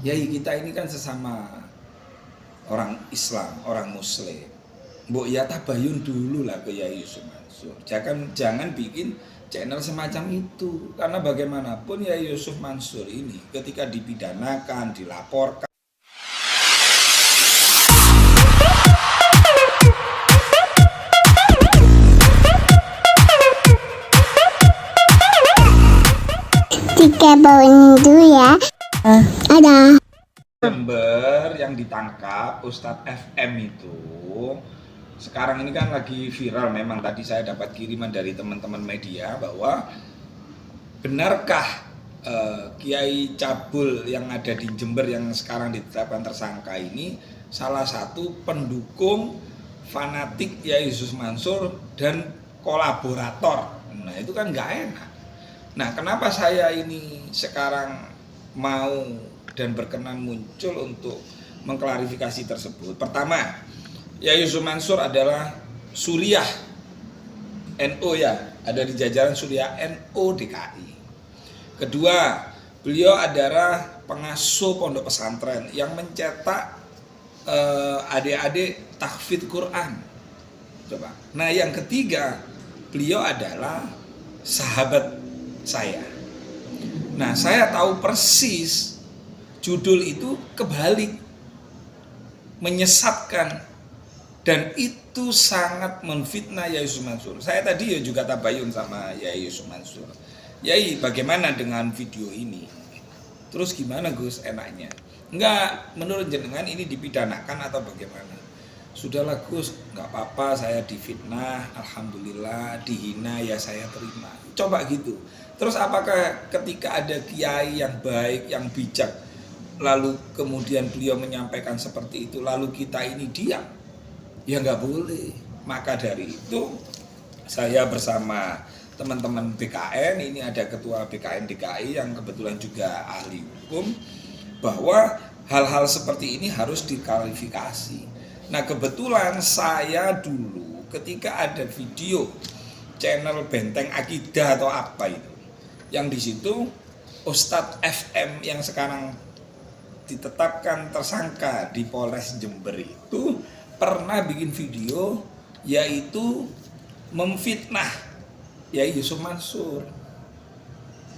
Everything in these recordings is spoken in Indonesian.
Yai, kita ini kan sesama orang Islam, orang Muslim. Mbok ya tabayun dulu lah ke Yai Yusuf Mansur. Jangan bikin channel semacam itu. Karena bagaimanapun Yai Yusuf Mansur ini ketika dipidanakan, dilaporkan, Tiga bawain dulu ya. Ada. Jember yang ditangkap Ustadz FM itu sekarang ini kan lagi viral. Memang tadi saya dapat kiriman dari teman-teman media bahwa benarkah Kiai Cabul yang ada di Jember yang sekarang ditetapkan tersangka ini salah satu pendukung fanatik Kiai Yusuf Mansur dan kolaborator. Nah itu kan nggak enak. Nah kenapa saya ini sekarang mau dan berkenan muncul untuk mengklarifikasi tersebut? Pertama, Yai Yusuf Mansur adalah Suriah NU ya, ada di jajaran Suriah NU DKI. Kedua, beliau adalah pengasuh pondok pesantren yang mencetak adik-adik tahfidz Quran. Coba. Nah, yang ketiga, beliau adalah sahabat saya. Nah, saya tahu persis judul itu kebalik, menyesatkan, dan itu sangat menfitnah Yai Yusuf Mansur. Saya tadi ya juga tabayun sama Yai Yusuf Mansur. Yai, bagaimana dengan video ini? Terus gimana Gus enaknya? Enggak, menurut jenengan ini dipidanakan atau bagaimana? Sudahlah Gus, enggak apa-apa, saya difitnah, alhamdulillah, dihina ya saya terima. Coba gitu. Terus apakah ketika ada kiai yang baik, yang bijak, lalu kemudian beliau menyampaikan seperti itu, lalu kita ini diam? Ya nggak boleh. Maka dari itu saya bersama teman-teman BKN, ini ada ketua BKN DKI yang kebetulan juga ahli hukum, bahwa hal-hal seperti ini harus diklarifikasi. Nah kebetulan saya dulu ketika ada video channel Benteng Akidah atau apa itu, yang di situ Ustadz FM yang sekarang ditetapkan tersangka di Polres Jember itu pernah bikin video yaitu memfitnah Yai Yusuf Mansur.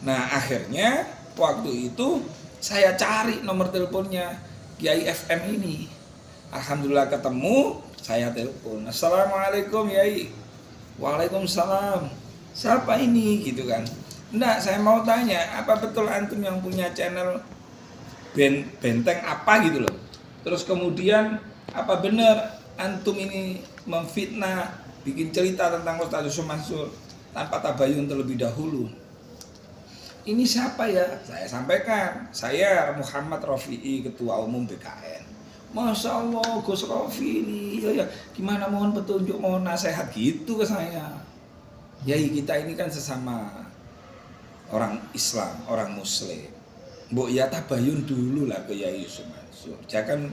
Nah akhirnya waktu itu saya cari nomor teleponnya Kiai FM ini. Alhamdulillah ketemu, saya telepon. Assalamualaikum Yai. Waalaikumsalam. Siapa ini gitu kan? Enggak, saya mau tanya, apa betul antum yang punya channel Benteng apa gitu loh. Terus kemudian apa benar antum ini memfitnah, bikin cerita tentang Ustadz Yusuf Mansur tanpa tabayun terlebih dahulu? Ini siapa ya? Saya sampaikan, saya Muhammad Rofi'i, Ketua Umum BKN. Masya Allah, Gus Rofi ini, ya, gimana, mohon petunjuk, mohon nasihat gitu ke saya. Yai, kita ini kan sesama orang Islam, orang Muslim. Mbok ya tabayun dulu lah ke Yai Yusuf Mansur.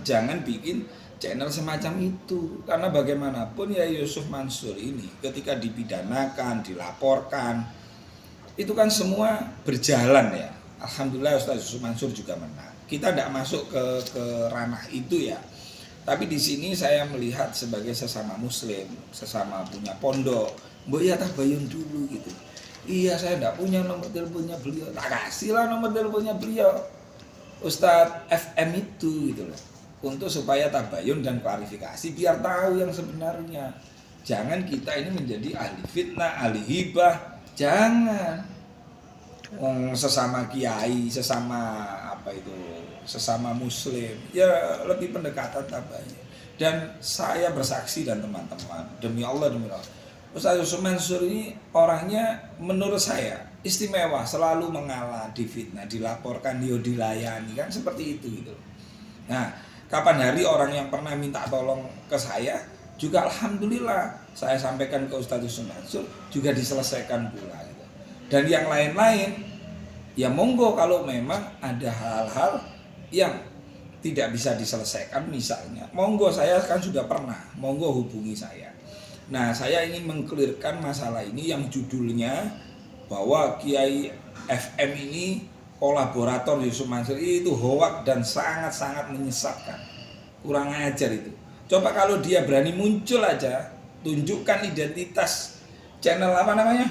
Jangan bikin channel semacam itu. Karena bagaimanapun Yai Yusuf Mansur ini ketika dipidanakan, dilaporkan, itu kan semua berjalan ya. Alhamdulillah Ustadz Yusuf Mansur juga menang. Kita tidak masuk ke ranah itu ya. Tapi di sini saya melihat sebagai sesama Muslim, sesama punya pondok, mbok ya tabayun dulu gitu. Iya, saya tidak punya nomor teleponnya beliau. Tak kasihlah nomor teleponnya beliau Ustadz FM itu gitu loh. Untuk supaya tabayun dan klarifikasi biar tahu yang sebenarnya. Jangan kita ini menjadi ahli fitnah, ahli hibah. Jangan. Sesama kiai, sesama apa itu, sesama muslim. Ya lebih pendekatan tabayun. Dan saya bersaksi dan teman-teman, demi Allah, Ustadz Yusuf Mansur ini orangnya menurut saya istimewa, selalu mengalah, difitnah, dilaporkan, dilayani, kan seperti itu gitu. Nah, kapan hari orang yang pernah minta tolong ke saya juga alhamdulillah saya sampaikan ke Ustadz Yusuf Mansur juga diselesaikan pula gitu. Dan yang lain-lain ya monggo, kalau memang ada hal-hal yang tidak bisa diselesaikan misalnya, monggo, saya kan sudah pernah, monggo hubungi saya. Nah, saya ingin mengklirkan masalah ini yang judulnya bahwa Kiai FM ini kolaborator Yusuf Mansur itu hoak dan sangat-sangat menyesatkan. Kurang ajar itu. Coba kalau dia berani muncul aja, tunjukkan identitas channel apa namanya?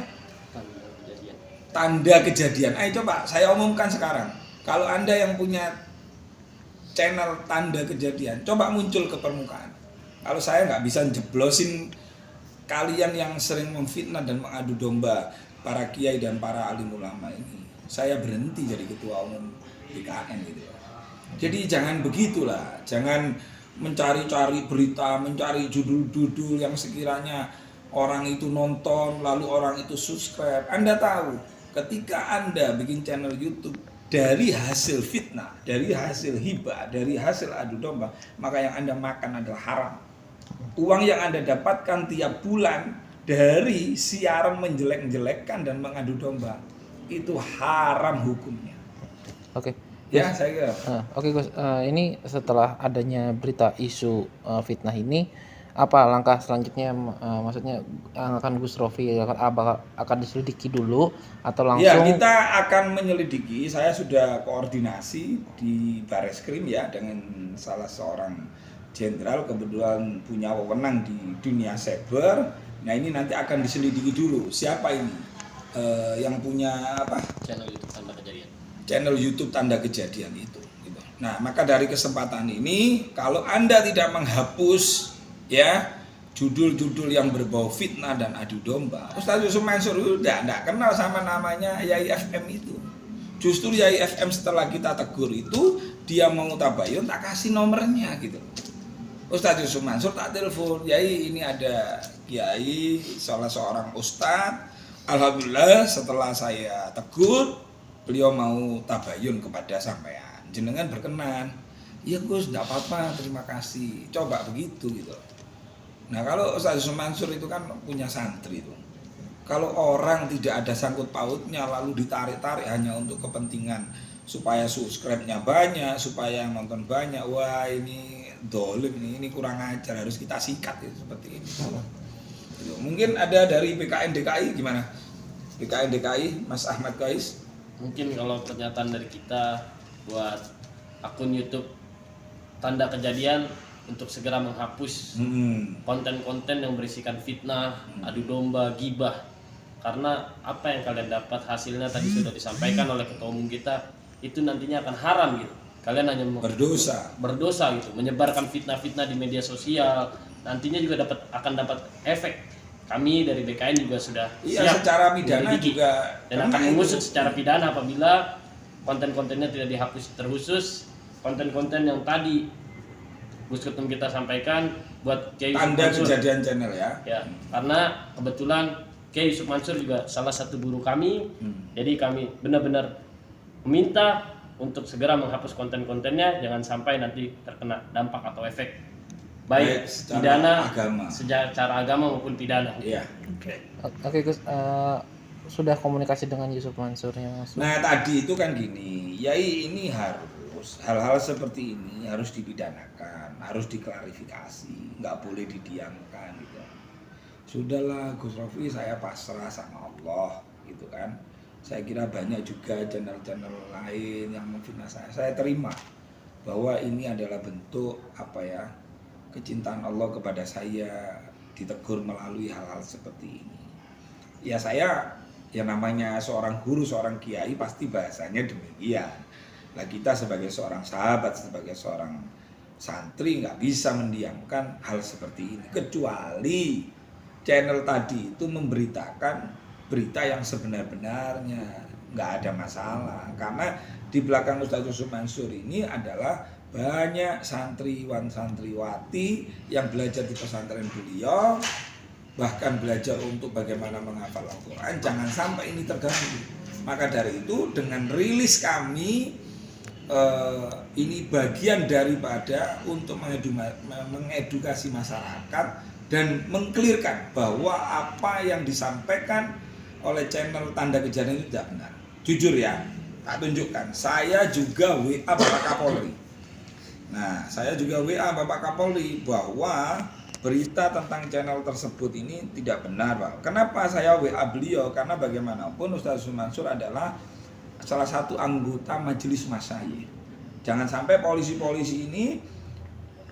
Tanda Kejadian. Ayo coba saya umumkan sekarang. Kalau Anda yang punya channel Tanda Kejadian, coba muncul ke permukaan. Kalau saya nggak bisa jeblosin kalian yang sering memfitnah dan mengadu domba para kiai dan para alim ulama ini, saya berhenti jadi ketua umum BKN gitu. Jadi jangan begitulah, jangan mencari-cari berita, mencari judul-judul yang sekiranya orang itu nonton, lalu orang itu subscribe. Anda tahu, ketika Anda bikin channel YouTube dari hasil fitnah, dari hasil hibah, dari hasil adu domba, maka yang Anda makan adalah haram. Uang yang Anda dapatkan tiap bulan dari siaran menjelek-jelekkan dan mengadu domba, itu haram hukumnya. Oke. Ya, saya kira. Oke Gus, ini setelah adanya berita isu fitnah ini, apa langkah selanjutnya? Maksudnya yang akan Gus Rofi akan diselidiki dulu atau langsung? Ya, kita akan menyelidiki. Saya sudah koordinasi di Bareskrim ya dengan salah seorang jenderal, kebetulan punya wewenang di dunia cyber. Nah, ini nanti akan diselidiki dulu siapa ini yang punya apa? Channel YouTube Tanda Kejadian. Channel YouTube Tanda Kejadian itu. Gitu. Nah, maka dari kesempatan ini, kalau Anda tidak menghapus ya judul-judul yang berbau fitnah dan adu domba, Ustaz Yusuf Mansur udah tidak kenal sama namanya Yai FM itu. Justru Yai FM setelah kita tegur itu, dia mau tabayun, tak kasih nomornya gitu. Ustaz Yusuf Mansur tak telepon, Yai ini ada Kiai salah seorang ustadz. Alhamdulillah setelah saya tegur, beliau mau tabayun kepada sampean. Jenengan berkenan. Iya Gus, enggak apa-apa, terima kasih. Coba begitu gitu. Nah, kalau Ustaz Yusuf Mansur itu kan punya santri itu. Kalau orang tidak ada sangkut pautnya lalu ditarik-tarik hanya untuk kepentingan supaya subscribe-nya banyak, supaya yang nonton banyak, wah ini dolim nih, ini kurang ajar, harus kita sikat gitu, seperti ini. Gitu. Mungkin ada dari BKN DKI gimana? BKN DKI, Mas Ahmad Qais. Mungkin kalau pernyataan dari kita buat akun YouTube Tanda Kejadian untuk segera menghapus konten-konten yang berisikan fitnah, adu domba, gibah. Karena apa yang kalian dapat hasilnya tadi sudah disampaikan oleh ketua umum kita, itu nantinya akan haram gitu. Kalian hanya berdosa gitu, menyebarkan fitnah-fitnah di media sosial. Nantinya juga akan dapat efek. Kami dari BKN juga sudah siap secara pidana juga dan akan mengusut secara pidana apabila konten-kontennya tidak dihapus. Terkhusus konten-konten yang tadi Gus Ketum kita sampaikan buat Kiai Tanda Kejadian channel ya. Ya, karena kebetulan Kiai Yusuf Mansur juga salah satu guru kami. Jadi kami benar-benar meminta untuk segera menghapus konten-kontennya, jangan sampai nanti terkena dampak atau efek baik pidana, secara agama maupun pidana. Iya. Oke Gus, sudah komunikasi dengan Yusuf Mansur yang Nah tadi itu kan gini, Yai ini harus hal-hal seperti ini harus dipidanakan, harus diklarifikasi, nggak boleh didiamkan gitu. Sudahlah Gus Rofi, saya pasrah sama Allah gitu kan. Saya kira banyak juga channel-channel lain yang memfitnah saya terima bahwa ini adalah bentuk apa ya, kecintaan Allah kepada saya, ditegur melalui hal-hal seperti ini. Ya saya, ya namanya seorang guru, seorang kiai pasti bahasanya demikian. Nah kita sebagai seorang sahabat, sebagai seorang santri nggak bisa mendiamkan hal seperti ini. Kecuali channel tadi itu memberitakan berita yang sebenar-benarnya, nggak ada masalah. Karena di belakang Ustaz Yusuf Mansur ini adalah banyak santriwan santriwati yang belajar di pesantren beliau, bahkan belajar untuk bagaimana menghafal Al-Quran. Jangan sampai ini terganggu. Maka dari itu dengan rilis kami ini bagian daripada untuk mengedukasi masyarakat dan mengklirkan bahwa apa yang disampaikan oleh channel Tanda Kejadian itu tidak benar. Jujur ya, tak tunjukkan. Saya juga WA Bapak Kapolri. Nah, saya juga WA Bapak Kapolri bahwa berita tentang channel tersebut ini tidak benar, Pak. Kenapa saya WA beliau? Karena bagaimanapun Ustaz Yusuf Mansur adalah salah satu anggota majelis masyayikh. Jangan sampai polisi-polisi ini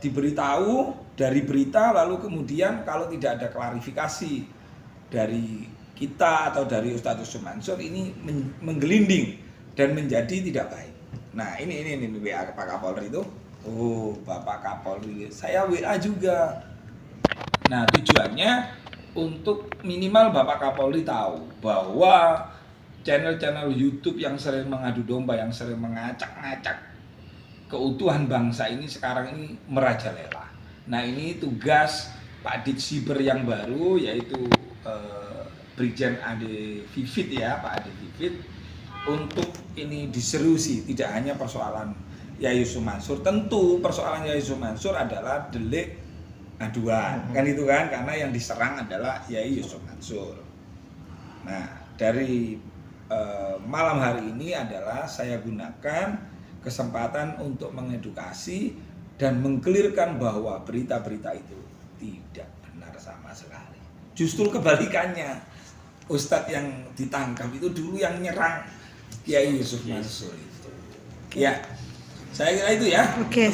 diberitahu dari berita lalu kemudian kalau tidak ada klarifikasi dari kita atau dari Ustadz Yusuf Mansur ini menggelinding dan menjadi tidak baik. Nah ini WA Pak Kapolri itu. Oh Bapak Kapolri, saya WA juga. Nah tujuannya untuk minimal Bapak Kapolri tahu bahwa channel-channel YouTube yang sering mengadu domba, yang sering mengacak-ngacak keutuhan bangsa ini sekarang ini merajalela. Nah ini tugas Pak Ditsiber yang baru yaitu Brigjen Ade Vivit ya, Pak Ade Vivit, untuk ini diserusi. Tidak hanya persoalan Yai Yusuf Mansur, tentu persoalan Yai Yusuf Mansur adalah delik aduan, kan itu kan, karena yang diserang adalah Yai Yusuf Mansur. Nah dari malam hari ini adalah saya gunakan kesempatan untuk mengedukasi dan mengkelirkan bahwa berita-berita itu tidak benar sama sekali. Justru kebalikannya, Ustadz yang ditangkap itu dulu yang nyerang Kiai Yusuf Mansur itu. Ya, saya kira itu ya. Oke.